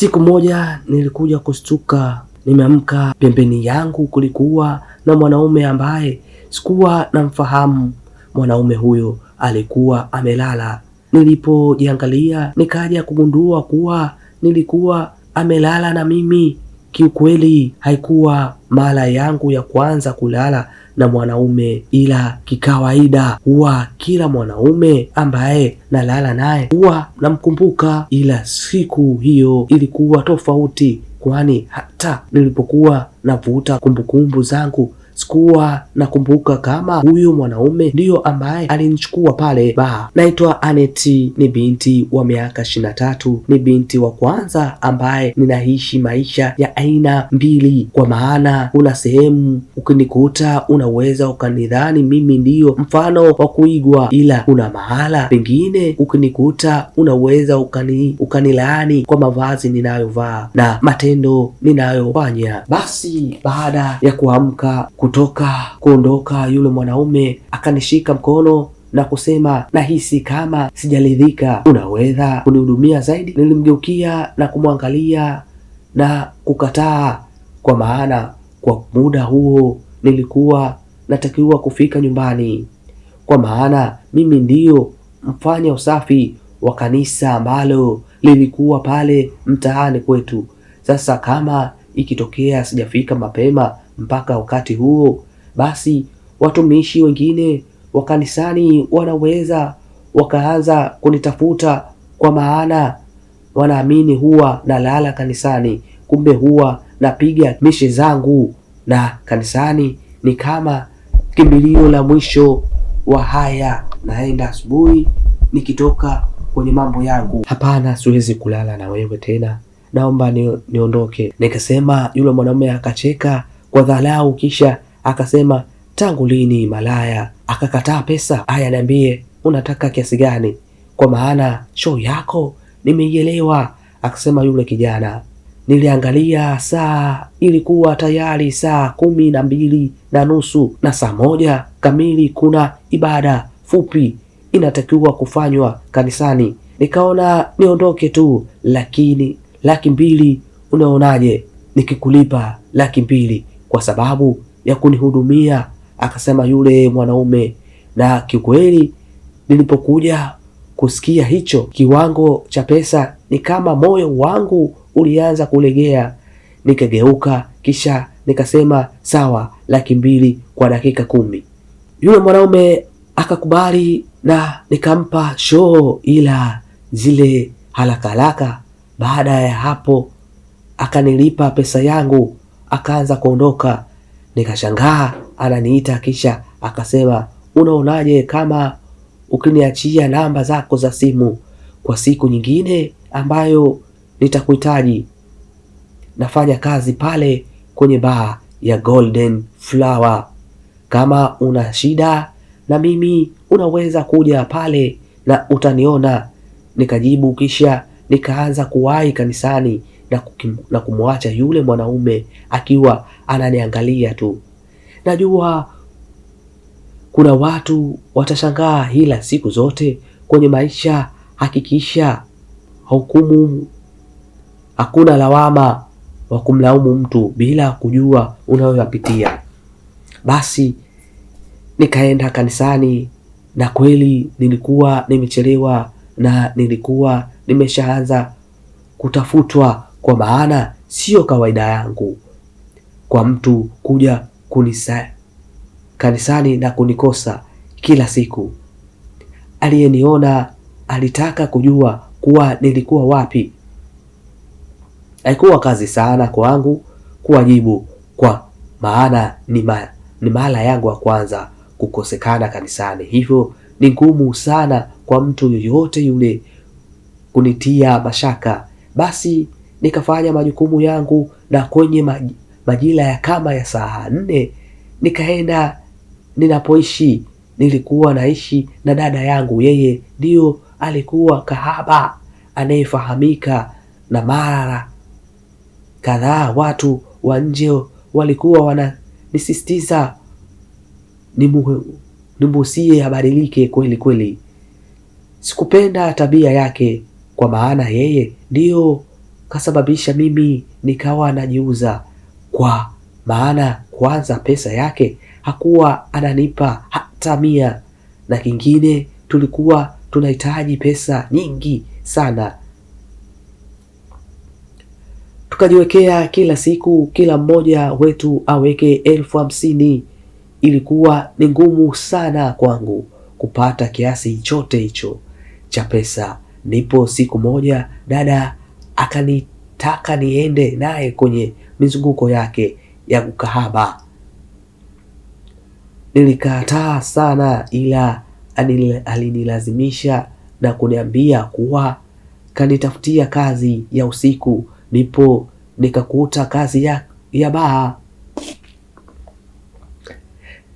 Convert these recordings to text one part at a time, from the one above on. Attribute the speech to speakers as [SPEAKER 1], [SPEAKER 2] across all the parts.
[SPEAKER 1] Siku moja nilikuja kustuka, nimeamka, pembeni yangu kulikuwa na mwanaume ambaye sikuwa namfahamu. Mwanaume huyo alikuwa amelala. Nilipojiangalia nikaja kugundua kuwa nilikuwa amelala na mimi. Kiukweli haikuwa mara yangu ya kwanza kulala na mwanaume, ila kikawaida huwa kila mwanaume ambaye nalala naye huwa namkumbuka, ila siku hiyo ilikuwa tofauti, kwani hata nilipokuwa navuta kumbukumbu zangu sikuwa nakumbuka kama huyu mwanaume ndiyo ambaye alinichukua pale baa. Naitwa Aneti, ni binti wa miaka 23, ni binti wa kwanza ambaye ninaishi maisha ya aina mbili, kwa maana kuna sehemu ukinikuta unaweza ukanidhani mimi ndiyo mfano wa kuigwa, ila kuna mahala pengine ukinikuta unaweza ukanilaani kwa mavazi ninayovaa na matendo ninayofanya. Basi baada ya kuamka kuondoka, yule mwanaume akanishika mkono na kusema, nahisi kama sijaridhika, unaweza kunihudumia zaidi? Nilimgeukia na kumwangalia na kukataa, kwa maana kwa muda huo nilikuwa natakiwa kufika nyumbani, kwa maana mimi ndiyo mfanya usafi wa kanisa ambalo lilikuwa pale mtaani kwetu. Sasa kama ikitokea sijafika mapema mpaka wakati huo, basi watumishi wengine wa kanisani wanaweza wakaanza kunitafuta, kwa maana wanaamini huwa nalala kanisani, kumbe huwa napiga mishe zangu, na kanisani ni kama kimbilio la mwisho wa haya. Naenda asubuhi nikitoka kwenye mambo yangu, hapana, siwezi kulala na wewe tena, naomba niondoke. Nikasema. Yule mwanaume akacheka kwa dharau, kisha akasema, tangu lini malaya? Akakataa pesa. Haya, niambie unataka kiasi gani, kwa maana show yako nimeielewa. Akasema yule kijana. Niliangalia saa, ilikuwa tayari saa 12:30 na saa 1 kamili kuna ibada fupi inatakiwa kufanywa kanisani. Nikaona niondoke tu, lakini 200,000 unaonaje nikikulipa 200,000 kwa sababu ya kunihudumia? Akasema yule mwanaume. Na kiukweli nilipokuja kusikia hicho kiwango cha pesa, ni kama moyo wangu ulianza kulegea. Nikageuka kisha nikasema sawa, 200,000 kwa dakika 10. Yule mwanaume akakubali na nikampa show, ila zile haraka. Baada ya hapo akanilipa pesa yangu, akaanza kuondoka. Nikashangaa ananiita, kisha akasema, unaonaje kama ukiniachia namba zako za simu kwa siku nyingine ambayo nitakuhitaji? Nafanya kazi pale kwenye baa ya Golden Flower, kama una shida na mimi unaweza kuja pale na utaniona. Nikajibu, kisha nikaanza kuwahi kanisani na kumwacha yule mwanaume akiwa ananiangalia tu. Najua kuna watu watashangaa, ila siku zote kwenye maisha hakikisha hukumu, hakuna lawama wa kumlaumu mtu bila kujua unayoyapitia. Basi nikaenda kanisani, na kweli nilikuwa nimechelewa na nilikuwa nimeshaanza kutafutwa, kwa maana sio kawaida yangu kwa mtu kuja kanisani na kunikosa kila siku. Aliyeniona alitaka kujua kuwa nilikuwa wapi. Haikuwa kazi sana kwangu kuwajibu, kwa maana ni mara yangu ya kwanza kukosekana kanisani, hivyo ni ngumu sana kwa mtu yoyote yule kunitia mashaka. Basi nikafanya majukumu yangu, na kwenye majira ya kama ya saa 4 nikaenda ninapoishi. Nilikuwa naishi na dada yangu, yeye ndio alikuwa kahaba anayefahamika, na mara kadhaa watu wa nje walikuwa wananisisitiza nimusie abadilike kweli. Sikupenda tabia yake, kwa maana yeye ndio kasababisha mimi nikawa najiuza, kwa maana kwanza pesa yake hakuwa ananipa hata 100, na kingine tulikuwa tunahitaji pesa nyingi sana. Tukajiwekea kila siku kila mmoja wetu aweke 50,000. Ilikuwa ni ngumu sana kwangu kupata kiasi chote hicho cha pesa. Ndipo siku moja dada akanitaka niende naye kwenye mizunguko yake ya ukahaba. Nilikataa sana, ila alinilazimisha na kuniambia kuwa kanitafutia kazi ya usiku. Ndipo nikakuta kazi ya baa.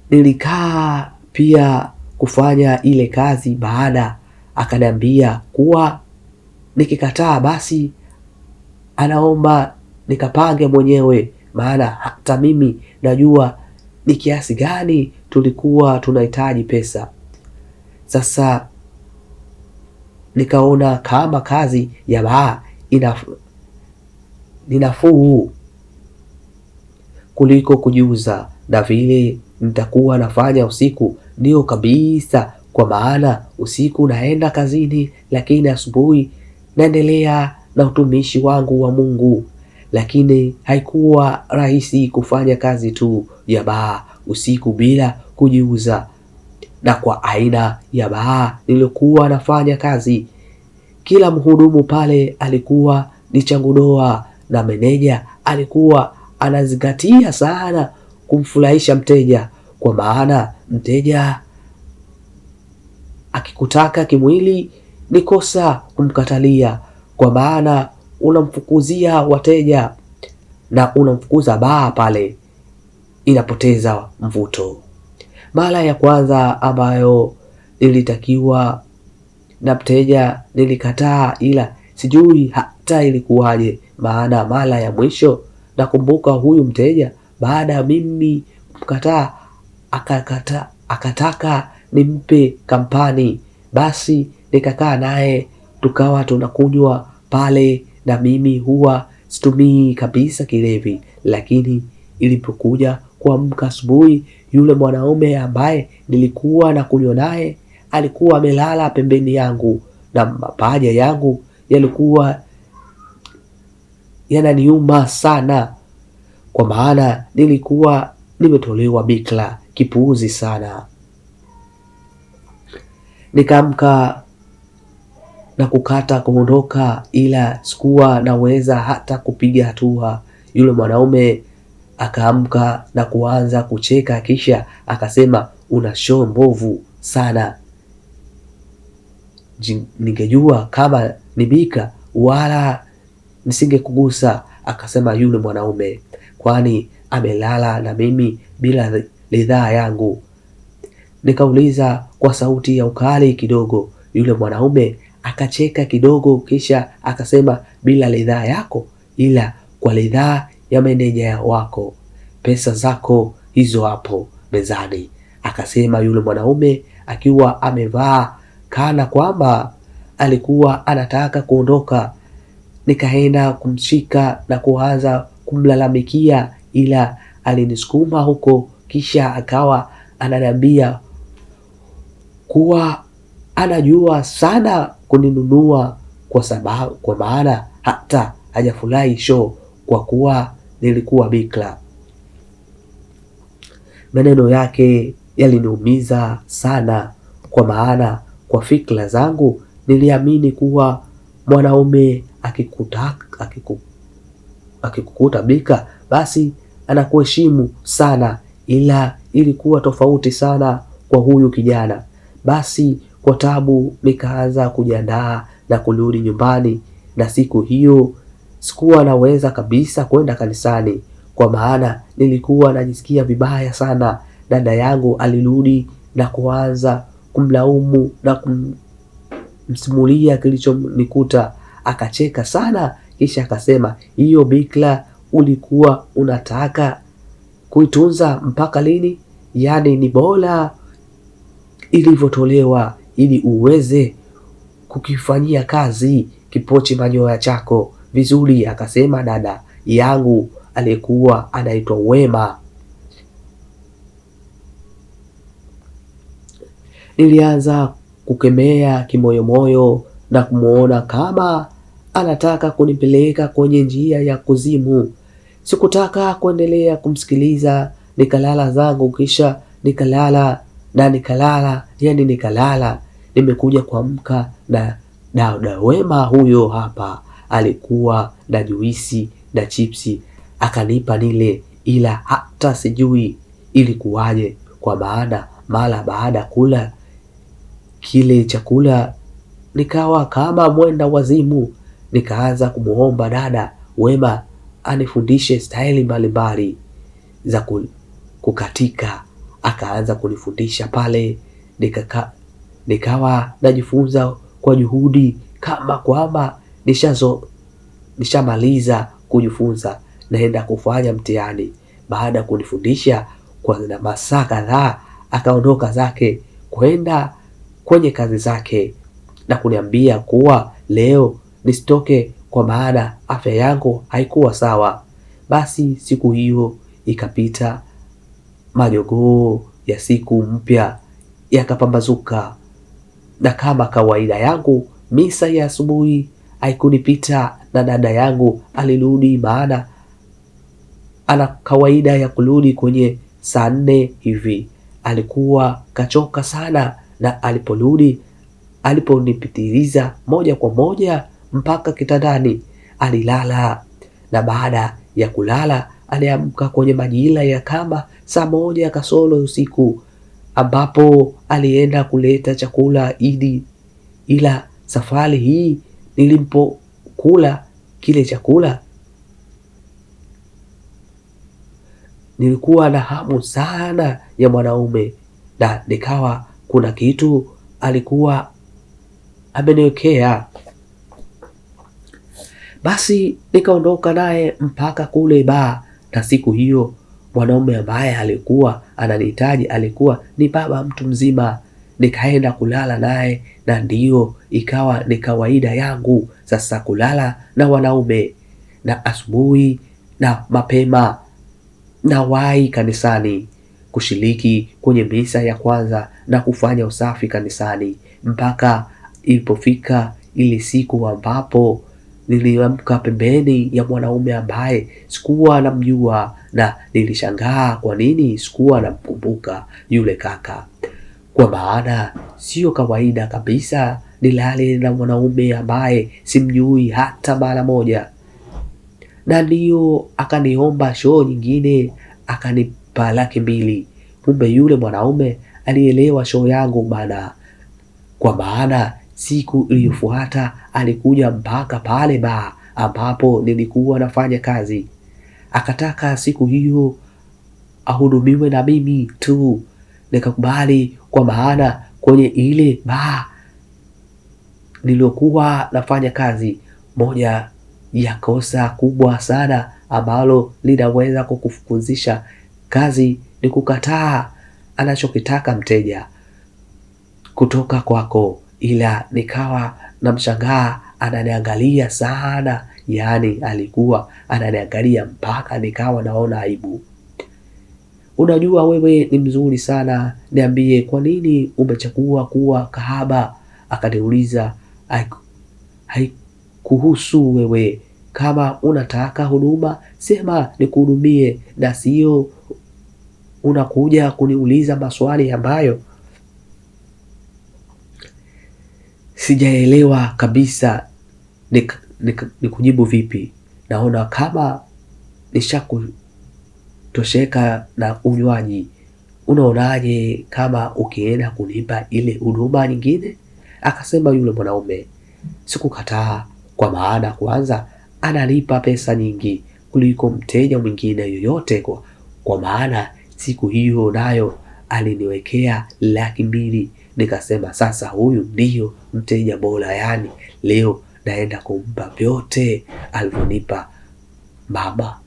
[SPEAKER 1] Nilikaa pia kufanya ile kazi. Baada akaniambia kuwa nikikataa basi anaomba nikapange mwenyewe, maana hata mimi najua ni kiasi gani tulikuwa tunahitaji pesa. Sasa nikaona kama kazi ya baa ni nafuu kuliko kujiuza, na vile nitakuwa nafanya usiku ndio kabisa, kwa maana usiku naenda kazini, lakini asubuhi naendelea na utumishi wangu wa Mungu. Lakini haikuwa rahisi kufanya kazi tu ya baa usiku bila kujiuza. Na kwa aina ya baa nilikuwa nafanya kazi, kila mhudumu pale alikuwa ni changu doa, na meneja alikuwa anazingatia sana kumfurahisha mteja, kwa maana mteja akikutaka kimwili ni kosa kumkatalia, kwa maana unamfukuzia wateja na unamfukuza baa pale, inapoteza mvuto. Mara ya kwanza ambayo nilitakiwa na mteja nilikataa, ila sijui hata ilikuwaje, maana mara ya mwisho nakumbuka huyu mteja baada ya mimi kukataa akataka nimpe kampani. Basi nikakaa naye tukawa tunakunywa pale, na mimi huwa situmii kabisa kilevi, lakini ilipokuja kuamka asubuhi, yule mwanaume ambaye nilikuwa na kunywa naye alikuwa amelala pembeni yangu, na mapaja yangu yalikuwa yananiuma sana, kwa maana nilikuwa nimetolewa bikra kipuuzi sana. Nikaamka na kukata kuondoka, ila sikuwa naweza hata kupiga hatua. Yule mwanaume akaamka na kuanza kucheka, kisha akasema, una show mbovu sana. Ningejua kama ni bika wala nisingekugusa, akasema yule mwanaume, kwani amelala na mimi bila ridhaa yangu. Nikauliza kwa sauti ya ukali kidogo. Yule mwanaume akacheka kidogo, kisha akasema, bila ridhaa yako, ila kwa ridhaa ya meneja wako. Pesa zako hizo hapo mezani, akasema yule mwanaume akiwa amevaa kana kwamba alikuwa anataka kuondoka. Nikaenda kumshika na kuanza kumlalamikia, ila alinisukuma huko, kisha akawa ananiambia kuwa anajua sana kuninunua kwa maana hata hajafurahi show kwa kuwa nilikuwa bikra. Maneno yake yaliniumiza sana, kwa maana kwa fikra zangu niliamini kuwa mwanaume akikukuta bikra basi anakuheshimu sana, ila ilikuwa tofauti sana kwa huyu kijana. Basi kwa tabu nikaanza kujiandaa na kurudi nyumbani, na siku hiyo sikuwa naweza kabisa kwenda kanisani, kwa maana nilikuwa najisikia vibaya sana. Dada yangu alirudi na kuanza kumlaumu na kumsimulia kilichonikuta. Akacheka sana, kisha akasema, hiyo bikra ulikuwa unataka kuitunza mpaka lini? Yaani ni bora ilivyotolewa ili uweze kukifanyia kazi kipochi manyoya chako. vizuri. Akasema dada yangu aliyekuwa anaitwa Wema. Nilianza kukemea kimoyomoyo na kumuona kama anataka kunipeleka kwenye njia ya kuzimu. Sikutaka kuendelea kumsikiliza, nikalala zangu, kisha nikalala. Nimekuja kuamka na dada Wema huyo hapa alikuwa na juisi na chipsi, akanipa nile, ila hata sijui ilikuwaje, kwa maana mara baada kula kile chakula nikawa kama mwenda wazimu. Nikaanza kumuomba dada Wema anifundishe staili mbalimbali za kukatika. Akaanza kunifundisha pale, nikawa najifunza kwa juhudi, kama kwamba nishamaliza kujifunza naenda kufanya mtihani. Baada ya kunifundisha kwa masaa kadhaa, akaondoka zake kwenda kwenye kazi zake na kuniambia kuwa leo nisitoke kwa maana afya yangu haikuwa sawa. Basi siku hiyo ikapita, majogoo ya siku mpya yakapambazuka, na kama kawaida yangu misa ya asubuhi haikunipita, na dada yangu alirudi, maana ana kawaida ya kurudi kwenye saa 4 hivi. Alikuwa kachoka sana, na aliponipitiliza moja kwa moja mpaka kitandani alilala, na baada ya kulala aliamka kwenye majira ya kama saa 1 kasoro usiku, ambapo alienda kuleta chakula Idi. Ila safari hii nilipokula kile chakula nilikuwa na hamu sana ya mwanaume, na nikawa kuna kitu alikuwa ameniwekea. Basi nikaondoka naye mpaka kule baa, na siku hiyo mwanaume ambaye alikuwa ananihitaji alikuwa ni baba mtu mzima. Nikaenda kulala naye, na ndiyo ikawa ni kawaida yangu sasa kulala na wanaume. Na asubuhi na mapema na wahi kanisani kushiriki kwenye misa ya kwanza na kufanya usafi kanisani, mpaka ilipofika ile siku ambapo niliamka pembeni ya mwanaume ambaye sikuwa namjua, na nilishangaa kwa nini sikuwa namkumbuka yule kaka, kwa maana sio kawaida kabisa nilale na mwanaume ambaye simjui hata mara moja. Na ndiyo akaniomba show nyingine, akanipa 200,000. Kumbe yule mwanaume alielewa show yangu bana, kwa maana siku iliyofuata alikuja mpaka pale baa ambapo nilikuwa nafanya kazi. Akataka siku hiyo ahudumiwe na mimi tu. Nikakubali, kwa maana kwenye ile baa niliyokuwa nafanya kazi, moja ya kosa kubwa sana ambalo linaweza kukufukuzisha kazi ni kukataa anachokitaka mteja kutoka kwako. Ila nikawa namshangaa ananiangalia sana, yaani alikuwa ananiangalia mpaka nikawa naona aibu. Unajua wewe ni mzuri sana, niambie kwa nini umechagua kuwa kahaba? Akaniuliza. Haikuhusu wewe, kama unataka huduma sema nikuhudumie, na sio unakuja kuniuliza maswali ambayo sijaelewa kabisa. Nikujibu vipi? Naona kama nishakutosheka na unywaji. Unaonaje kama ukienda kunipa ile huduma nyingine? Akasema yule mwanaume. Sikukataa, kwa maana kwanza analipa pesa nyingi kuliko mteja mwingine yoyote, kwa maana siku hiyo nayo aliniwekea 200,000. Nikasema sasa huyu ndiyo mteja bora, yani leo naenda kumpa vyote alivyonipa baba.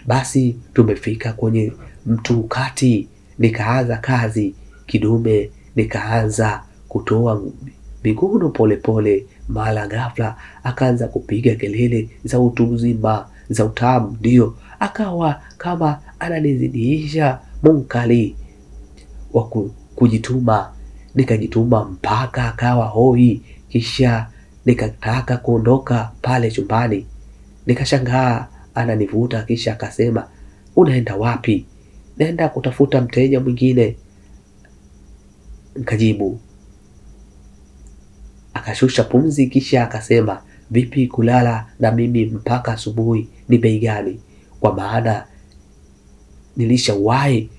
[SPEAKER 1] Basi tumefika kwenye mtukati, nikaanza kazi kidume, nikaanza kutoa miguno polepole Mara ghafla akaanza kupiga kelele za utu uzima, za utamu, ndio akawa kama ananizidisha munkali wa kujituma. Nikajituma mpaka akawa hoi, kisha nikataka kuondoka pale chumbani. Nikashangaa ananivuta, kisha akasema, unaenda wapi? Naenda kutafuta mteja mwingine. Nikajibu. Akashusha pumzi, kisha akasema, vipi kulala na mimi mpaka asubuhi ni bei gani? Kwa maana nilishawahi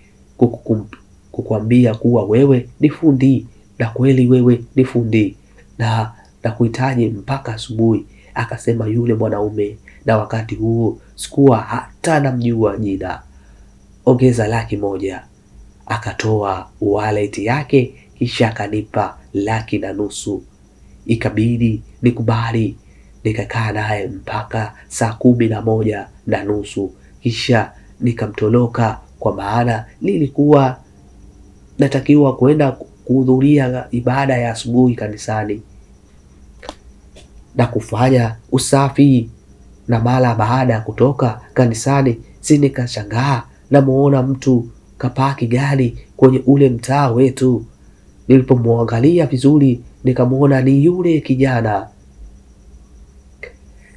[SPEAKER 1] kukuambia kuwa wewe ni fundi, na kweli wewe ni fundi, na kuhitaji mpaka asubuhi. Akasema yule mwanaume, na wakati huo sikuwa hata namjua jina. Ongeza 100,000. Akatoa wallet yake, kisha akanipa 1,500,000. Ikabidi nikubali. Nikakaa naye mpaka saa 11:30, kisha nikamtoloka, kwa maana nilikuwa natakiwa kwenda kuhudhuria ibada ya asubuhi kanisani na kufanya usafi. Na mara baada ya kutoka kanisani, nikashangaa namuona mtu kapaki gari kwenye ule mtaa wetu. Nilipomwangalia vizuri, nikamuona ni yule kijana.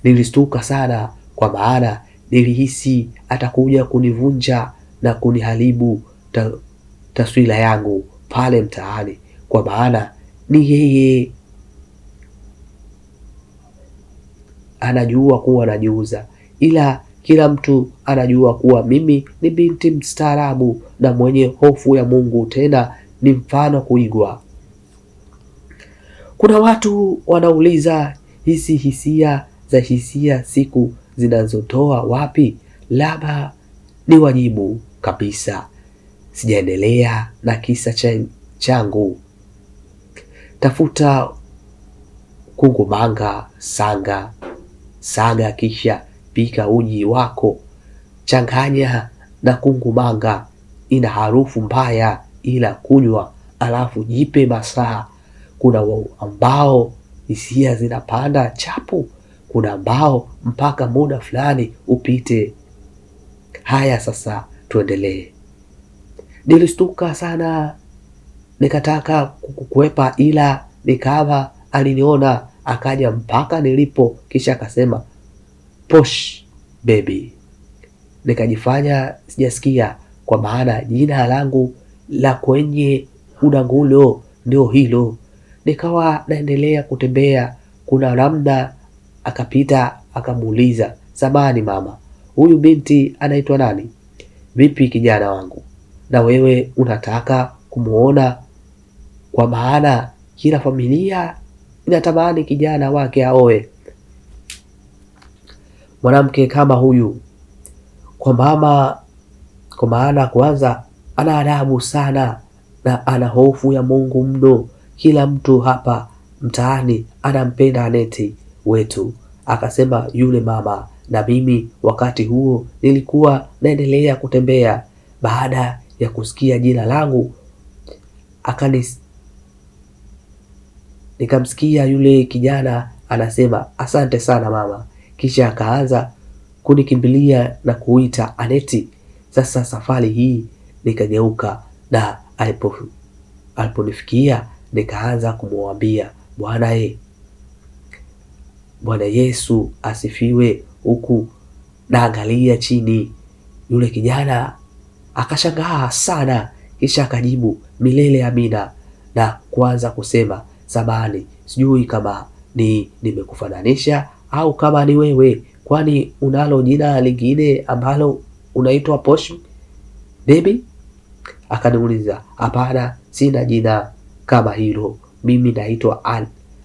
[SPEAKER 1] Nilistuka sana, kwa maana nilihisi atakuja kunivunja na kuniharibu taswira yangu pale mtaani, kwa maana ni yeye anajua kuwa najiuza, ila kila mtu anajua kuwa mimi ni binti mstaarabu na mwenye hofu ya Mungu, tena ni mfano kuigwa. Kuna watu wanauliza hizi hisia siku zinazotoa wapi? Labda ni wajibu kabisa, sijaendelea na kisa changu. Tafuta kungumanga, saga, kisha pika uji wako, changanya na kungumanga. Ina harufu mbaya, ila kunywa alafu jipe masaa. Kuna ambao hisia zinapanda chapu, kuna ambao mpaka muda fulani upite. Haya, sasa tuendelee. Nilistuka sana, nikataka kukwepa, ila nikawa aliniona, akaja mpaka nilipo, kisha akasema, posh baby. Nikajifanya sijasikia, kwa maana jina langu la kwenye udangulo ndio hilo. Nikawa naendelea kutembea, kuna namna akapita, akamuuliza, samahani mama, huyu binti anaitwa nani? Vipi kijana wangu, na wewe unataka kumuona? Kwa maana kila familia inatamani kijana wake aoe mwanamke kama huyu. Kwa maana kwanza ana adabu sana na ana hofu ya Mungu mno. Kila mtu hapa mtaani anampenda Aneti wetu. Akasema yule mama, na mimi wakati huo nilikuwa naendelea kutembea. Baada ya kusikia jina langu nikamsikia yule kijana anasema, asante sana mama. Kisha akaanza kunikimbilia na kuita Aneti. Sasa safari hii nikageuka, na aliponifikia nikaanza kumwambia, Bwana Yesu asifiwe, huku naangalia chini. Yule kijana akashangaa sana, kisha akajibu, milele amina, na kuanza kusema, samahani, sijui kama nimekufananisha au kama ni wewe, kwani unalo jina lingine ambalo unaitwa Posh baby? Akaniuliza, hapana, sina jina kama hilo, mimi naitwa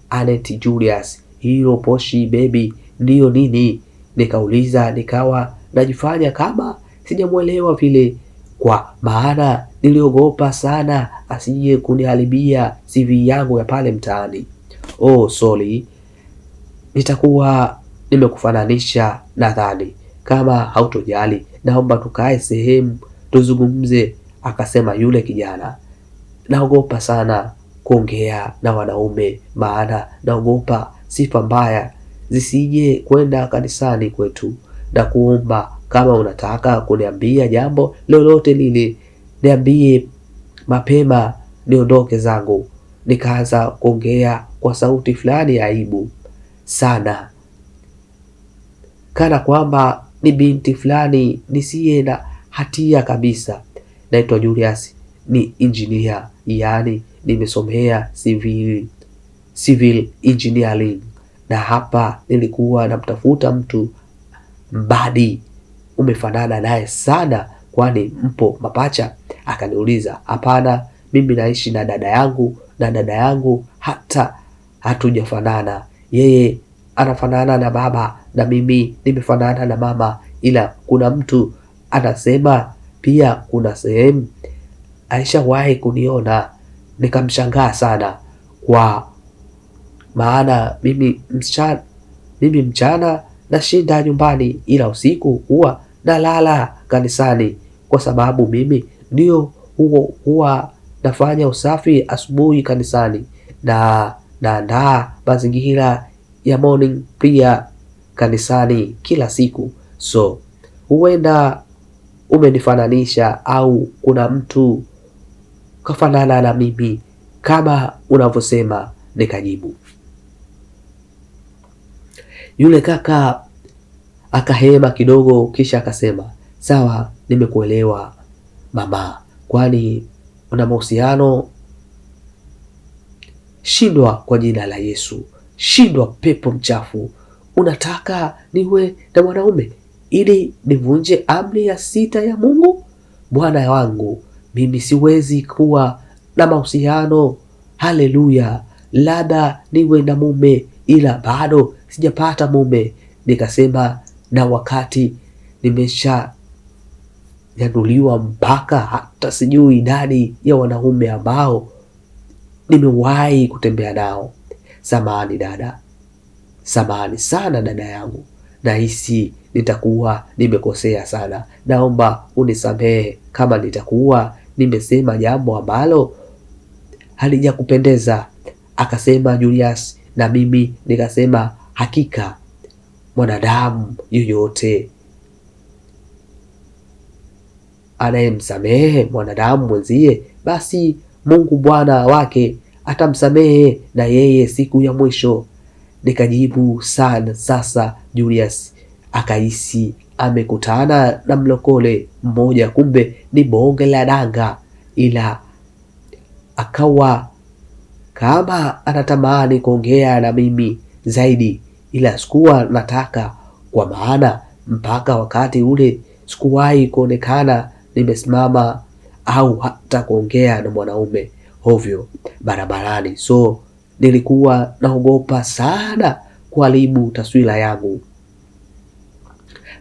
[SPEAKER 1] Anet Julius. Hilo Posh baby ndiyo nini? Nikauliza, nikawa najifanya kama sijamuelewa vile, kwa maana niliogopa sana asije kuniharibia CV yangu ya pale mtaani. Oh, sorry, nitakuwa nimekufananisha nadhani. Kama hautojali, naomba tukae sehemu tuzungumze. Akasema yule kijana, naogopa sana kuongea na wanaume, maana naogopa sifa mbaya zisije kwenda kanisani kwetu, na kuomba kama unataka kuniambia jambo lolote lile, niambie mapema niondoke zangu. Nikaanza kuongea kwa sauti fulani ya aibu sana, kana kwamba ni binti fulani nisiye na hatia kabisa. Naitwa Julius, ni engineer, yani nimesomea civil engineering, na hapa nilikuwa namtafuta mtu mbadi. Umefanana naye sana, kwani mpo mapacha? Akaniuliza. Hapana, mimi naishi na dada yangu, na dada yangu hata hatujafanana. Yeye anafanana na baba na mimi nimefanana na mama, ila kuna mtu anasema pia kuna sehemu aishawahi kuniona. Nikamshangaa sana, kwa maana mimi mchana nashinda nyumbani, ila usiku huwa nalala kanisani, kwa sababu mimi ndio huwa nafanya usafi asubuhi kanisani, na naandaa mazingira ya morning pia kanisani kila siku. So huenda umenifananisha au kuna mtu kafanana na mimi kama unavyosema. Nikajibu. Yule kaka akahema kidogo, kisha akasema, sawa, nimekuelewa mama, kwani una mahusiano? Shindwa kwa jina la Yesu, shindwa pepo mchafu. Unataka niwe na mwanaume ili nivunje amri ya 6 ya Mungu? Bwana wangu, mimi siwezi kuwa na mahusiano. Haleluya, labda niwe na mume, ila bado sijapata mume. Nikasema, na wakati nimesha nyanuliwa mpaka hata sijui idadi ya wanaume ambao nimewahi kutembea nao. Samahani dada, samahani sana dada yangu, nahisi nitakuwa nimekosea sana. Naomba unisamehe kama nitakuwa nimesema jambo ambalo halijakupendeza. Akasema Julius, na mimi nikasema, hakika mwanadamu yoyote anayemsamehe mwanadamu mwenzie, basi Mungu Bwana wake atamsamehe na yeye siku ya mwisho. Nikajibu sana. Sasa Julius akahisi amekutana na mlokole mmoja, kumbe ni bonge la danga, ila akawa kama anatamani kuongea na mimi zaidi, ila sikuwa nataka, kwa maana mpaka wakati ule sikuwahi kuonekana nimesimama au hata kuongea na mwanaume hovyo barabarani. So nilikuwa naogopa sana kuharibu taswira yangu.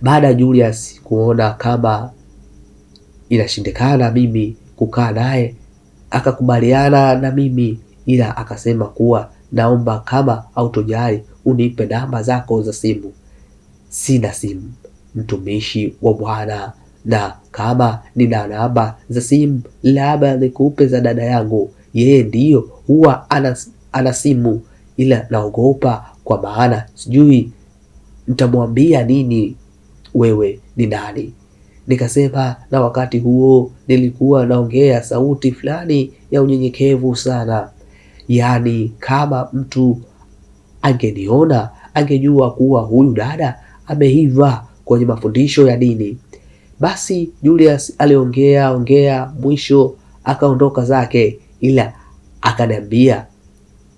[SPEAKER 1] Baada ya Julius kuona kama inashindikana mimi kukaa naye, akakubaliana na mimi, ila akasema kuwa naomba kama hautojali unipe namba zako za simu. Sina simu, mtumishi wa Bwana, na kama nina namba za simu labda nikupe za dada yangu, yeye ndiyo huwa ana simu, ila naogopa kwa maana sijui nitamwambia nini, wewe ni nani? Nikasema, na wakati huo nilikuwa naongea sauti fulani ya unyenyekevu sana, yaani kama mtu angeniona angejua kuwa huyu dada ameiva kwenye mafundisho ya dini. Basi Julius aliongea mwisho akaondoka zake, ila akaniambia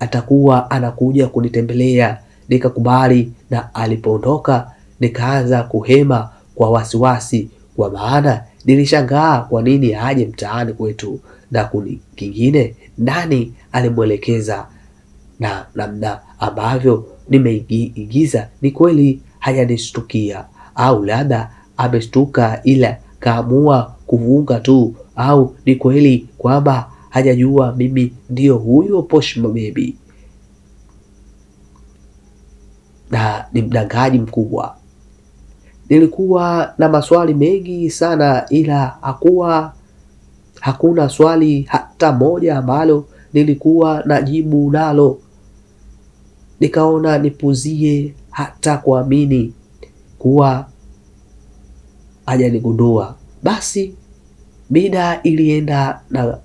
[SPEAKER 1] atakuwa anakuja kunitembelea. Nikakubali, na alipoondoka nikaanza kuhema kwa wasiwasi, kwa maana nilishangaa kwa nini aje mtaani kwetu, na kingine nani alimwelekeza, na namna ambavyo nimeigiza ni kweli hajanishtukia, au labda ameshtuka ila kaamua kuvunga tu, au ni kweli kwamba hajajua mimi ndio huyo Posh Baby na ni mdangaji mkubwa. Nilikuwa na maswali mengi sana, ila hakuna swali hata moja ambalo nilikuwa na jibu nalo. nikaona nipuzie hata kuamini kuwa hajanigundua. Basi mida ilienda, na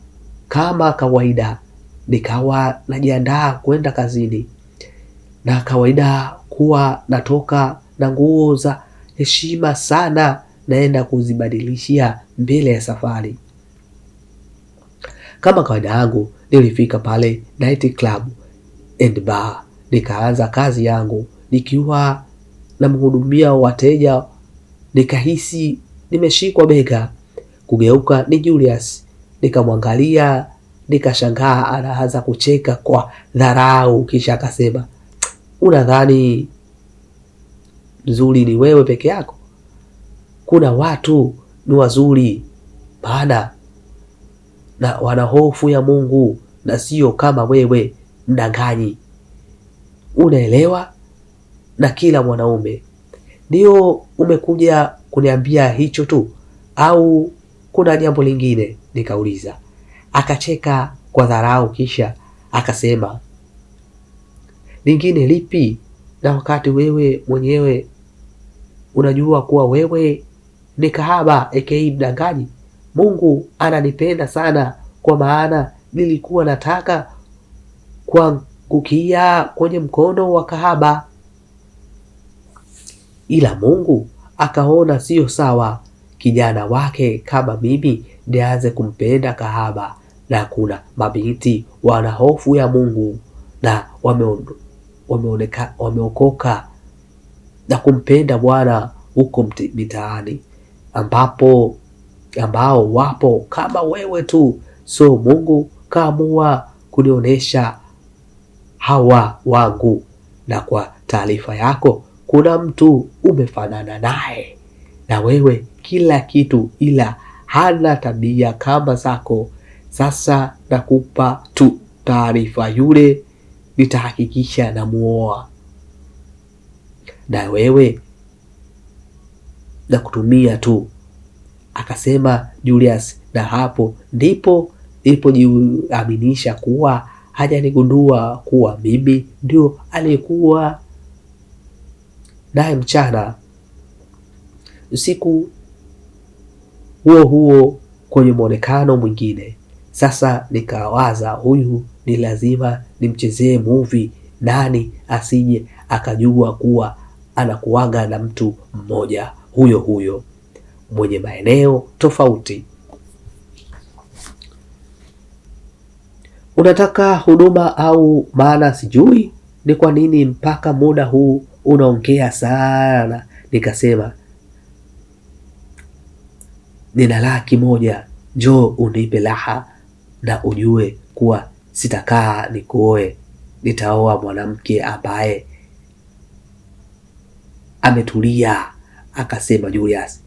[SPEAKER 1] kama kawaida nikawa najiandaa kwenda kazini, na kawaida kuwa natoka na nguo za heshima sana naenda kuzibadilishia mbele ya safari. Kama kawaida yangu nilifika pale Night Club and Bar, nikaanza kazi yangu nikiwa namhudumia wateja. Nikahisi nimeshikwa bega, kugeuka ni Julius. Nikamwangalia, nikashangaa anaanza kucheka kwa dharau, kisha akasema, unadhani mzuri ni wewe peke yako? Kuna watu ni wazuri maana na wana hofu ya Mungu, na sio kama wewe mdanganyi. Unaelewa? Na kila mwanaume. Ndio umekuja kuniambia hicho tu au kuna jambo lingine? Nikauliza. Akacheka kwa dharau, kisha akasema, lingine lipi? Na wakati wewe mwenyewe unajua kuwa wewe ni kahaba aka mdanganyi. Mungu ananipenda sana, kwa maana nilikuwa nataka kuangukia kwenye mkono wa kahaba, ila Mungu akaona sio sawa kijana wake kama mimi nianze kumpenda kahaba. Na kuna mabinti wana hofu ya Mungu na wameokoka na kumpenda Bwana huko mitaani, ambao wapo kama wewe tu. So Mungu kaamua kunionyesha hawa wangu, na kwa taarifa yako kuna mtu umefanana naye na wewe kila kitu, ila hana tabia kama zako. Sasa nakupa tu taarifa, yule nitahakikisha namuoa, na wewe na kutumia tu. Akasema Julius, na hapo ndipo nilipojiaminisha kuwa hajanigundua kuwa mimi ndio aliyekuwa naye mchana. Usiku huo kwenye mwonekano mwingine. Sasa nikawaza, huyu ni lazima nimchezee movie, nani asije akajua kuwa anakuwaga na mtu mmoja huyo mwenye maeneo tofauti. Unataka huduma au? Maana sijui ni kwa nini mpaka muda huu unaongea sana. Nikasema, nina $100,000, njoo unipe raha na ujue kuwa sitakaa nikuoe. Nitaoa mwanamke ambaye ametulia, akasema Julius.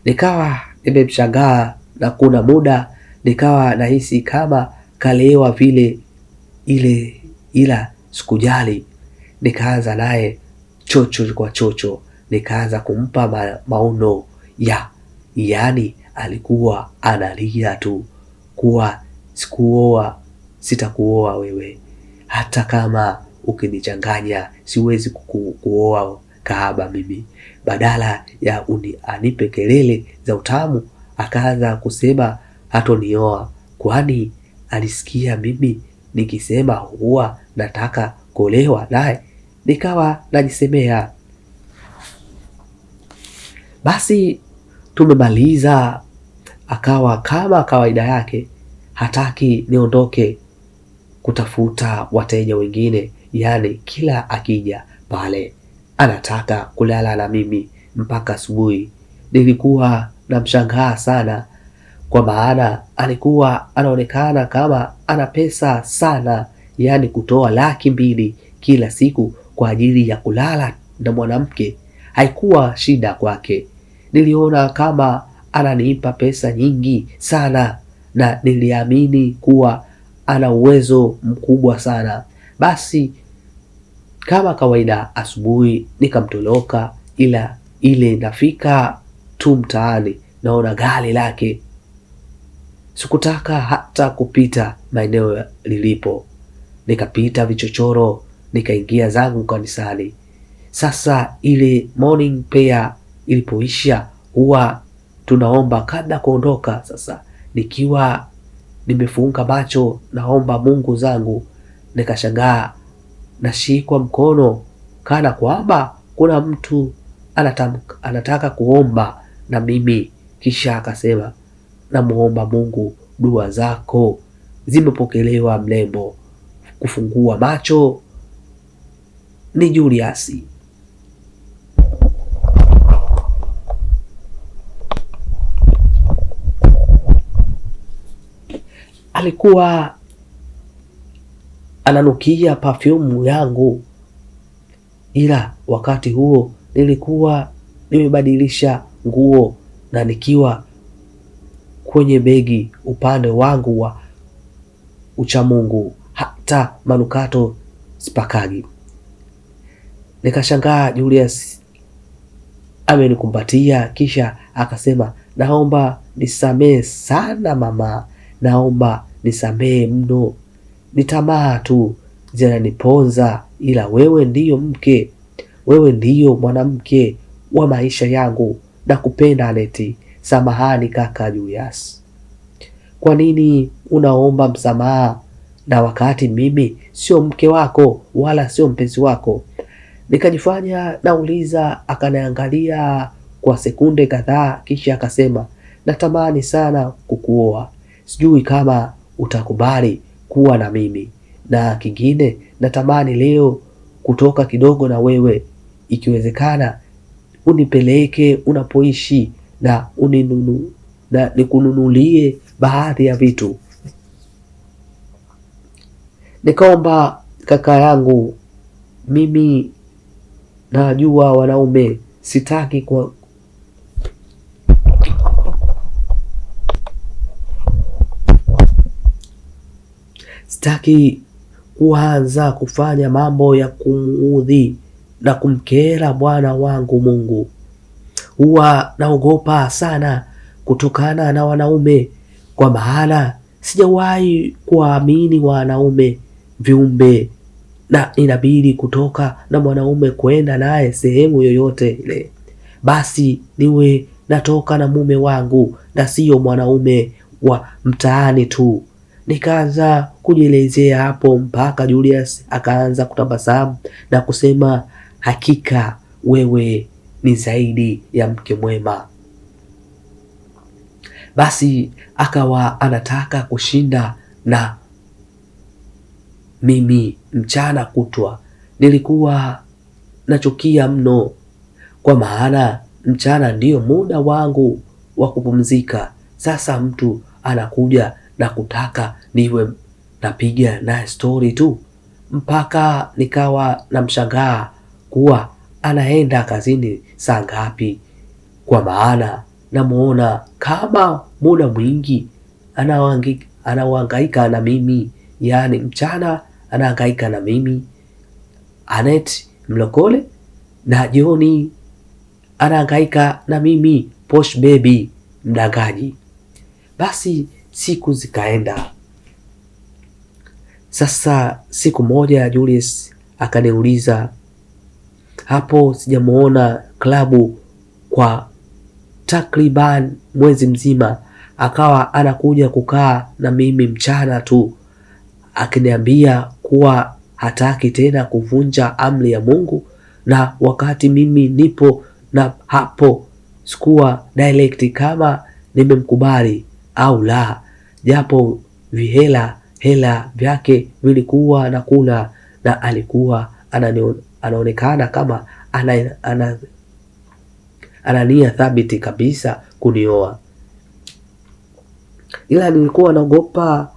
[SPEAKER 1] Nikawa nimemshangaa, na kuna muda nikawa nahisi kama kalewa vile ila sikujali. Nikaanza naye chocho kwa chocho, nikaanza kumpa maono yaani alikuwa analia tu kuwa sitakuoa wewe, hata kama ukinichanganya siwezi kuoa kahaba mimi. Badala ya anipe kelele za utamu, akaanza kusema hatonioa, kwani alisikia mimi nikisema huwa nataka kuolewa naye. Nikawa najisemea. Basi tumemaliza. Akawa kama kawaida yake hataki niondoke kutafuta wateja wengine, yaani kila akija pale anataka kulala na mimi mpaka asubuhi. Nilikuwa namshangaa sana, kwa maana alikuwa anaonekana kama ana pesa sana, yaani kutoa $200,000 kila siku kwa ajili ya kulala na mwanamke haikuwa shida kwake. Niliona kama ananipa pesa nyingi sana, na niliamini kuwa ana uwezo mkubwa sana. Basi kama kawaida asubuhi nikamtoloka, ila ile nafika tu mtaani naona gari lake. Sikutaka hata kupita maeneo lilipo. Nikapita vichochoro nikaingia zangu kanisani. Sasa ile morning prayer ilipoisha, huwa tunaomba kabla kuondoka. Sasa nikiwa nimefunga macho naomba Mungu zangu, nikashangaa nashikwa mkono kana kwamba kuna mtu anataka kuomba na mimi. Kisha akasema, namuomba Mungu, dua zako zimepokelewa mlembo. Kufungua macho ni Julius. Alikuwa ananukia perfume yangu, ila wakati huo nilikuwa nimebadilisha nguo na nikiwa kwenye begi upande wangu wa uchamungu, hata manukato sipakagi. Nikashangaa Julius amenikumbatia, kisha akasema, naomba nisamee sana mama, naomba nisamee mno, ni tamaa tu zinaniponza, ila wewe ndiyo mke, wewe ndiyo mwanamke wa maisha yangu, na kupenda Aneti. Samahani kaka Julius, kwa nini unaomba msamaha na wakati mimi sio mke wako wala sio mpenzi wako? Nikajifanya nauliza, akaniangalia kwa sekunde kadhaa, kisha akasema, natamani sana kukuoa, sijui kama utakubali kuwa na mimi, na kingine natamani leo kutoka kidogo na wewe, ikiwezekana unipeleke unapoishi na nikununulie baadhi ya vitu. Nikaomba, kaka yangu, mimi najua wanaume, sitaki kuanza kufanya mambo ya kumuudhi na kumkera Bwana wangu Mungu. Huwa naogopa sana kutokana na wanaume, kwa maana sijawahi kuamini wanaume viumbe, na inabidi kutoka na mwanaume kwenda naye sehemu yoyote ile, basi niwe natoka na mume wangu na siyo mwanaume wa mtaani tu. Nikaanza kujielezea hapo mpaka Julius akaanza kutabasamu na kusema, hakika wewe ni zaidi ya mke mwema. Basi akawa anataka kushinda na mimi mchana kutwa. Nilikuwa nachukia mno, kwa maana mchana ndiyo muda wangu wa kupumzika. Sasa mtu anakuja na kutaka niwe napiga naye story tu, mpaka nikawa namshangaa kuwa anaenda kazini saa ngapi, kwa maana namuona kama muda mwingi anahangaika na mimi, yaani mchana anahangaika na mimi Anet mlokole, na jioni anahangaika na mimi Posh Baby mdangaji. Basi siku zikaenda. Sasa siku moja Julius akaniuliza, hapo sijamuona klabu kwa takriban mwezi mzima, akawa anakuja kukaa na mimi mchana tu, akiniambia kuwa hataki tena kuvunja amri ya Mungu, na wakati mimi nipo na hapo sikuwa direct kama nimemkubali au la, japo hela vyake vilikuwa nakula, na alikuwa anaonekana kama ana nia thabiti kabisa kunioa, ila nilikuwa naogopa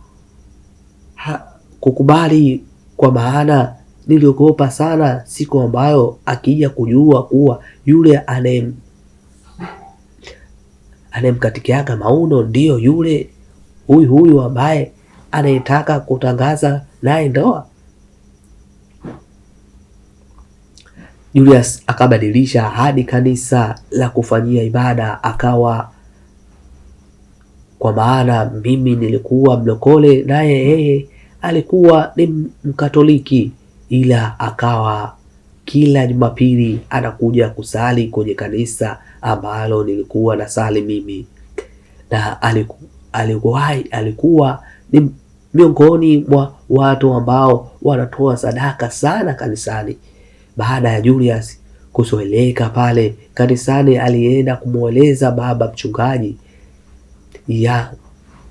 [SPEAKER 1] kukubali, kwa maana niliogopa sana siku ambayo akija kujua kuwa yule anemkatikiaga mauno ndiyo yule huyu ambaye anayetaka kutangaza naye ndoa. Julius akabadilisha hadi kanisa la kufanyia ibada akawa, kwa maana mimi nilikuwa mlokole naye yeye alikuwa ni Mkatoliki. ila akawa kila Jumapili anakuja kusali kwenye kanisa ambalo nilikuwa nasali mimi, na alikuwa ni miongoni mwa watu ambao wanatoa sadaka sana kanisani. Baada ya Julius kuzoeleka pale kanisani, alienda kumweleza baba mchungaji ya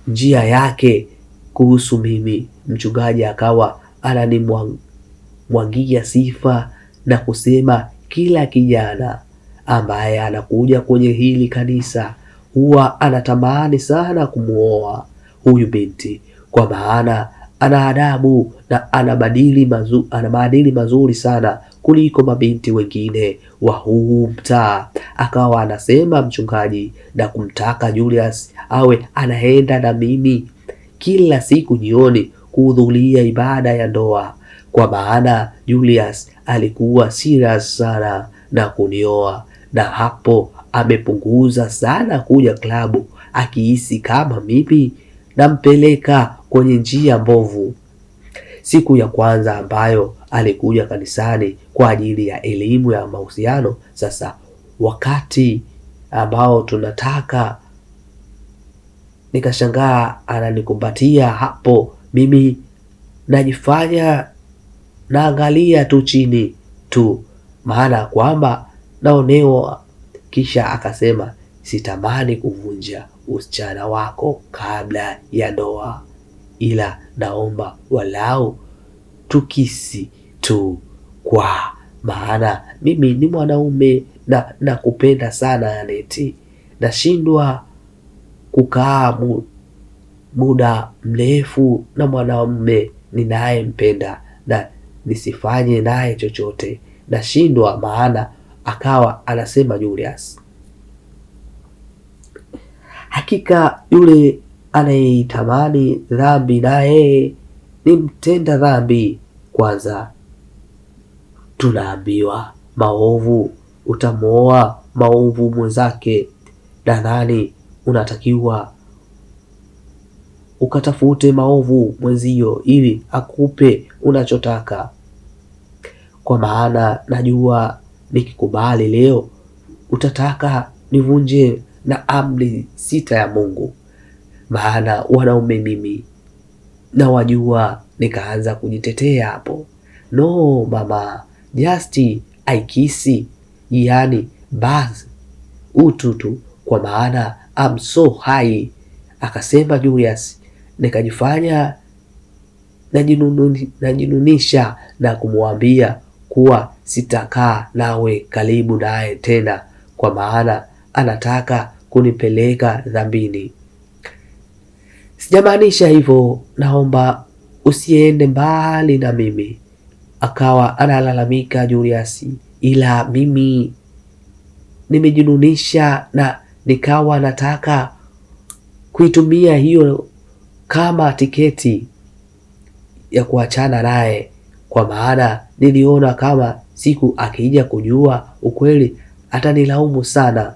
[SPEAKER 1] njia yake kuhusu mimi. Mchungaji akawa ananimwagia sifa na kusema kila kijana ambaye anakuja kwenye hili kanisa huwa anatamani sana kumuoa huyu binti, kwa maana ana adabu na ana maadili mazuri sana kuliko mabinti wengine wa huu mtaa. Akawa anasema mchungaji na kumtaka Julius awe anaenda na mimi kila siku jioni kuhudhuria ibada ya ndoa, kwa maana Julius alikuwa serious sana na kunioa, na hapo amepunguza sana kuja klabu, akihisi kama mimi nampeleka kwenye njia mbovu. Siku ya kwanza ambayo alikuja kanisani kwa ajili ya elimu ya mahusiano, sasa wakati ambao tunataka, nikashangaa ananikumbatia hapo, mimi najifanya naangalia tu chini tu, maana kwamba naonewa. Kisha akasema, sitamani kuvunja usichana wako kabla ya ndoa, ila naomba walau tukisi tu, kwa maana mimi ni mwanaume na nakupenda sana Aneti. Nashindwa kukaa muda mrefu na mwanaume ninayempenda na nisifanye naye chochote, nashindwa. Maana akawa anasema Julius, hakika yule anayetamani dhambi naye ni mtenda dhambi. Kwanza tunaambiwa maovu utamuoa maovu mwenzake. Nadhani unatakiwa ukatafute maovu mwenzio ili akupe unachotaka, kwa maana najua nikikubali leo utataka nivunje na amri 6 ya Mungu, maana wanaume mimi na wajua. Nikaanza kujitetea hapo, no mama, just aikisi, yani basi ututu, kwa maana I'm so high. Akasema Julius. Nikajifanya najinunisha na kumwambia kuwa sitakaa nawe karibu naye tena, kwa maana anataka kunipeleka dhambini. Sijamaanisha hivyo, naomba usiende mbali na mimi. Akawa analalamika Julius, ila mimi nimejinunisha na nikawa nataka kuitumia hiyo kama tiketi ya kuachana naye, kwa maana niliona kama siku akija kujua ukweli atanilaumu sana.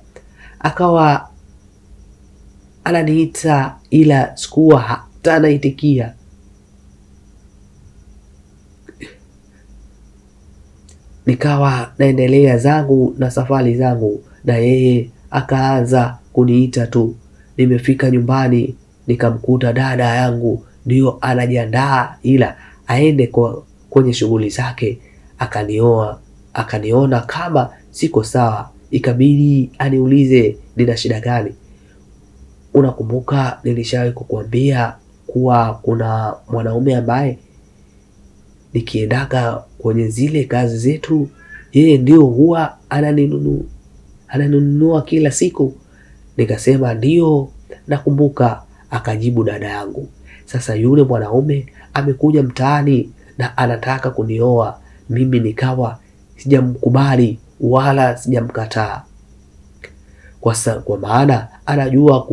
[SPEAKER 1] Akawa ananiita ila sikuwa hata naitikia. Nikawa naendelea zangu na safari zangu, na yeye akaanza kuniita tu. Nimefika nyumbani nikamkuta dada yangu ndio anajiandaa ila aende kwenye shughuli zake. Akaniona kama siko sawa, ikabidi aniulize nina shida gani. Unakumbuka nilishawahi kukuambia kuwa kuna mwanaume ambaye nikiendaka kwenye zile kazi zetu, yeye ndio huwa ananunua kila siku? Nikasema ndio nakumbuka. Akajibu dada yangu, sasa yule mwanaume amekuja mtaani na anataka kunioa. Mimi nikawa sijamkubali wala sijamkataa, kwa maana anajua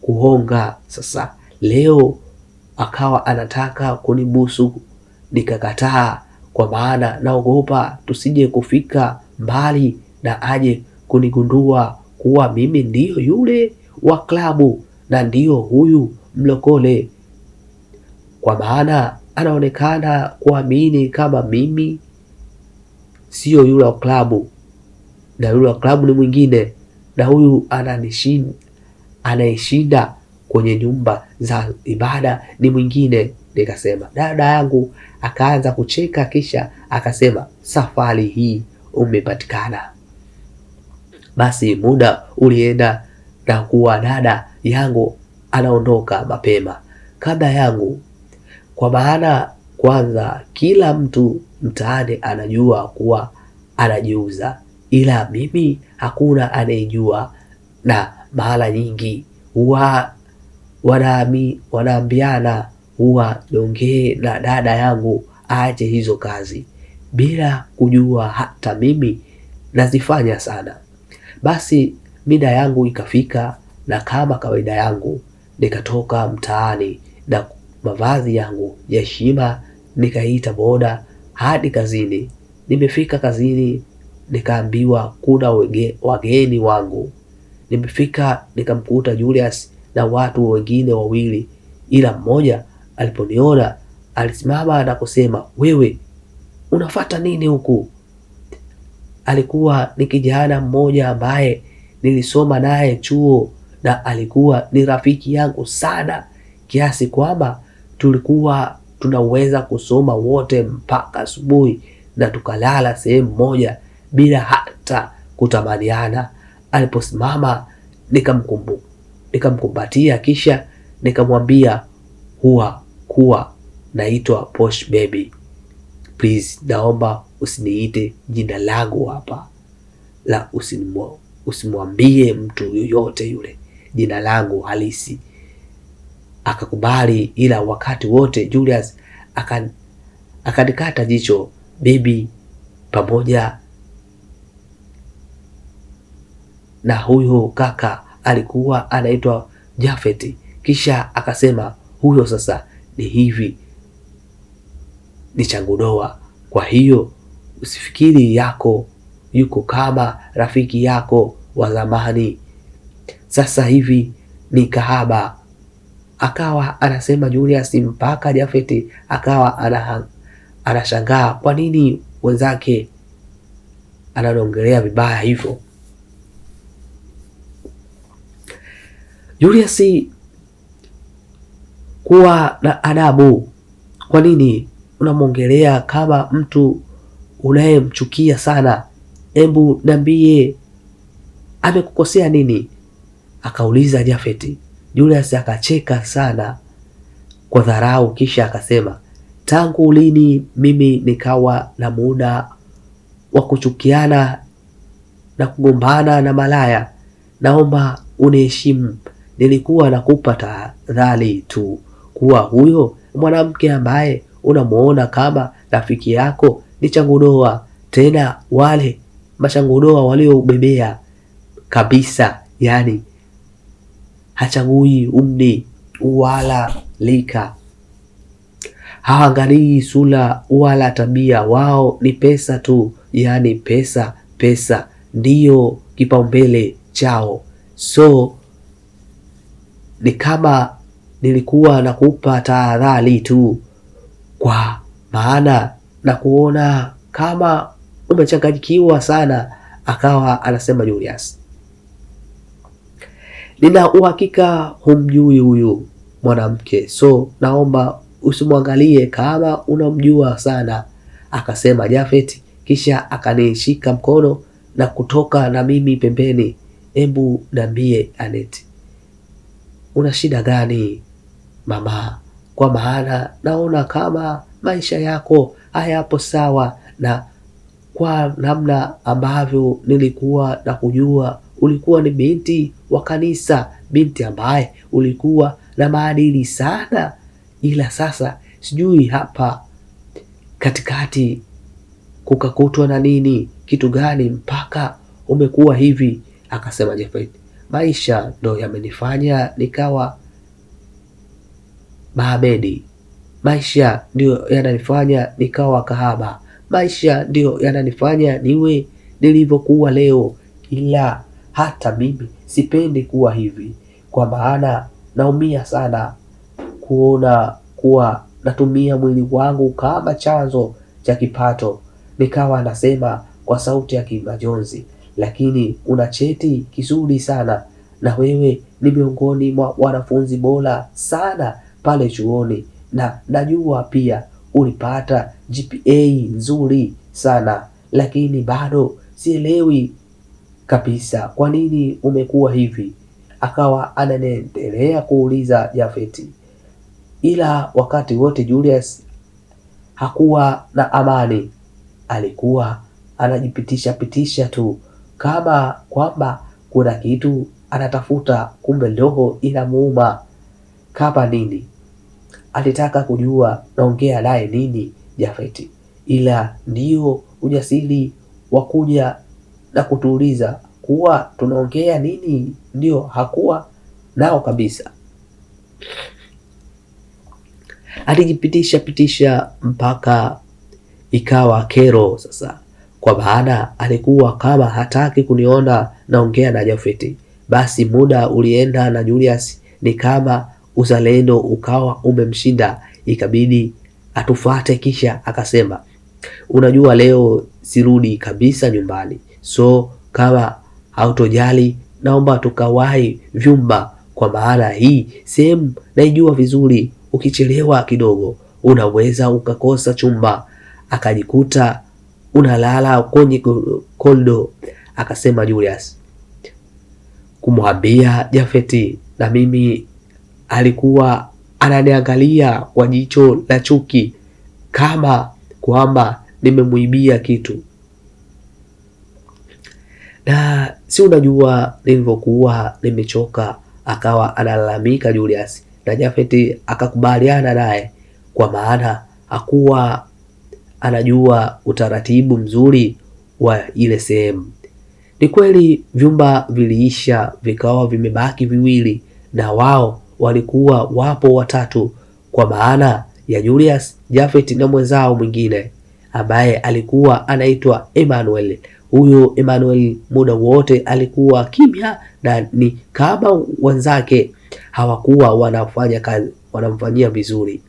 [SPEAKER 1] kuhonga. Sasa leo akawa anataka kunibusu, nikakataa, kwa maana naogopa tusije kufika mbali na aje kunigundua kuwa mimi ndiyo yule wa klabu na ndiyo huyu mlokole, kwa maana anaonekana kuamini kama mimi sio yule wa klabu, na yule wa klabu ni mwingine, na huyu anayeshinda kwenye nyumba za ibada ni mwingine. Nikasema dada yangu akaanza kucheka, kisha akasema safari hii umepatikana. Basi muda ulienda na kuwa dada yangu anaondoka mapema kabla yangu, kwa maana kwanza kila mtu mtaani anajua kuwa anajiuza, ila mimi hakuna anayejua, na mara nyingi huwa wanaambiana huwa niongee na dada yangu aache hizo kazi, bila kujua hata mimi nazifanya sana. Basi mida yangu ikafika, na kama kawaida yangu nikatoka mtaani na mavazi yangu ya heshima, nikaita boda hadi kazini. Nimefika kazini nikaambiwa kuna wageni wangu. Nimefika nikamkuta Julius na watu wengine wawili, ila mmoja aliponiona alisimama na kusema, wewe unafuata nini huku? Alikuwa ni kijana mmoja ambaye nilisoma naye chuo, na alikuwa ni rafiki yangu sana, kiasi kwamba tulikuwa tunaweza kusoma wote mpaka asubuhi na tukalala sehemu moja bila hata kutamaniana. Aliposimama nikamkumbatia, kisha nikamwambia kuwa naitwa Posh Baby, please naomba usiniite jina langu hapa, la usimwambie mtu yoyote yule jina langu halisi. Akakubali, ila wakati wote Julius akanikata jicho Baby pamoja na huyo kaka alikuwa anaitwa Jafet. Kisha akasema huyo sasa ni hivi, ni changu doa, kwa hiyo usifikiri yako yuko kama rafiki yako wa zamani, sasa hivi ni kahaba. Akawa anasema Julius mpaka Jafet akawa anashangaa kwa nini wenzake ananongelea vibaya hivyo. Julius, kuwa na adabu. Kwa nini unamwongelea kama mtu unayemchukia sana? Hebu niambie amekukosea nini? Akauliza Jafet. Julius akacheka sana kwa dharau, kisha akasema, tangu lini mimi nikawa na muda wa kuchukiana na kugombana na malaya? Naomba uniheshimu. Nilikuwa nakupa tahadhari tu kuwa huyo mwanamke ambaye unamuona kama rafiki yako ni changudoa, tena wale machangudoa waliobebea kabisa, yani hachagui umri wala lika, haangalii sura wala tabia, wao ni pesa tu, yani pesa ndiyo kipaumbele chao. So ni kama nilikuwa nakupa tahadhari tu, kwa maana na kuona kama umechanganyikiwa sana. Akawa anasema Julius, nina uhakika humjui huyu mwanamke, so naomba usimwangalie kama unamjua sana. Akasema Jafet, kisha akanishika mkono na kutoka na mimi pembeni. Hebu niambie Anet, una shida gani mama? Kwa maana naona kama maisha yako hayapo sawa, na kwa namna ambavyo nilikuwa na kujua ulikuwa ni binti wa kanisa, binti ambaye ulikuwa na maadili sana, ila sasa sijui hapa katikati kukakutwa na nini, kitu gani mpaka umekuwa hivi? Akasema Jafet, maisha ndo yamenifanya nikawa maabedi, maisha ndio yananifanya nikawa kahaba, maisha ndio yananifanya niwe nilivyokuwa leo, ila hata mimi sipendi kuwa hivi, kwa maana naumia sana kuona kuwa natumia mwili wangu kama chanzo cha kipato. Nikawa nasema kwa sauti ya kimajonzi, lakini una cheti kizuri sana, na wewe ni miongoni mwa wanafunzi bora sana pale chuoni, na najua pia ulipata GPA nzuri sana, lakini bado sielewi kabisa kwa nini umekuwa hivi. Akawa anaendelea kuuliza Jafet, ila wakati wote Julius hakuwa na amani. Alikuwa anajipitisha pitisha tu kama kwamba kuna kitu anatafuta, kumbe roho inamuuma. Kama nini? Alitaka kujua naongea naye nini Jafet, ila ndio ujasiri wa kuja na kutuuliza kuwa tunaongea nini ndio hakuwa nao kabisa. Alijipitisha pitisha mpaka ikawa kero sasa, kwa maana alikuwa kama hataki kuniona naongea na Jafet. Basi muda ulienda na Julius ni kama uzalendo ukawa umemshinda, ikabidi atufate. Kisha akasema, unajua leo sirudi kabisa nyumbani, so kama hautojali naomba tukawahi vyumba, kwa maana hii sehemu naijua vizuri. Ukichelewa kidogo unaweza ukakosa chumba, akajikuta unalala kwenye koldo. Akasema Julius kumwambia Jafet, na mimi alikuwa ananiangalia kwa jicho la chuki kama kwamba nimemuibia kitu. Na si unajua nilivyokuwa nimechoka. Akawa analalamika Julius, na Jafet akakubaliana naye, kwa maana hakuwa anajua utaratibu mzuri wa ile sehemu. Ni kweli vyumba viliisha, vikawa vimebaki viwili, na wao walikuwa wapo watatu, kwa maana ya Julius, Jafet na mwenzao mwingine ambaye alikuwa anaitwa Emmanuel. Huyo Emmanuel muda wote alikuwa kimya, na ni kama wenzake hawakuwa wanafanya kazi, wanamfanyia vizuri,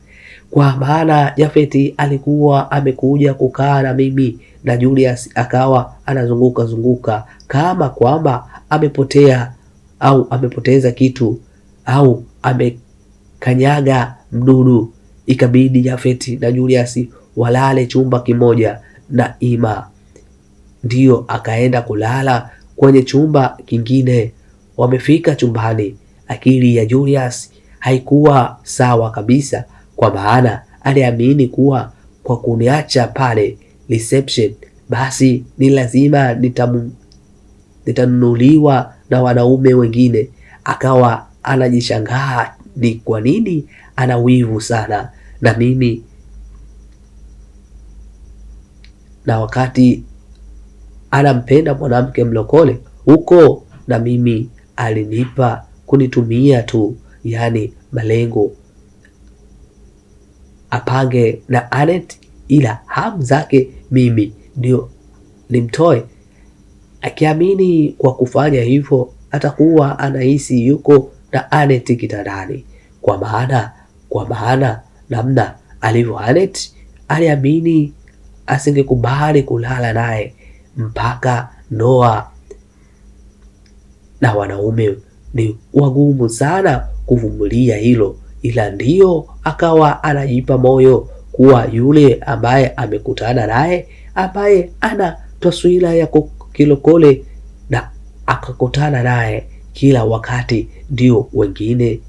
[SPEAKER 1] kwa maana Jafet alikuwa amekuja kukaa na mimi, na Julius akawa anazunguka zunguka kama kwamba amepotea au amepoteza kitu au amekanyaga mdudu. Ikabidi Jafet na Julius walale chumba kimoja, na Ima ndio akaenda kulala kwenye chumba kingine. Wamefika chumbani, akili ya Julius haikuwa sawa kabisa, kwa maana aliamini kuwa kwa kuniacha pale reception basi ni lazima nitanunuliwa na wanaume wengine. Akawa anajishangaa ni kwa nini ana wivu sana na mimi, na wakati anampenda mwanamke mlokole huko, na mimi alinipa kunitumia tu, yani malengo apange na Anet, ila hamu zake mimi ndio nimtoe, akiamini kwa kufanya hivyo atakuwa anahisi yuko na Anet kitandani, kwa maana namna alivyo Anet aliamini asingekubali kulala naye mpaka ndoa, na wanaume ni wagumu sana kuvumilia hilo, ila ndio akawa anajipa moyo kuwa yule ambaye amekutana naye, ambaye ana taswira ya kilokole na akakutana naye kila wakati, ndio wengine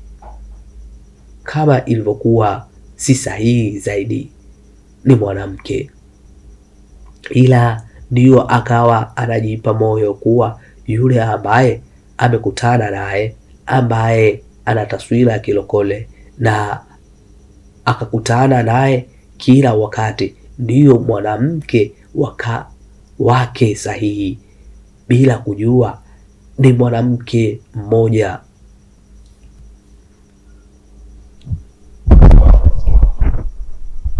[SPEAKER 1] kama ilivyokuwa si sahihi zaidi ni mwanamke, ila ndio akawa anajipa moyo kuwa yule ambaye amekutana naye, ambaye ana taswira ya kilokole na akakutana naye kila wakati, ndiyo mwanamke wake sahihi, bila kujua ni mwanamke mmoja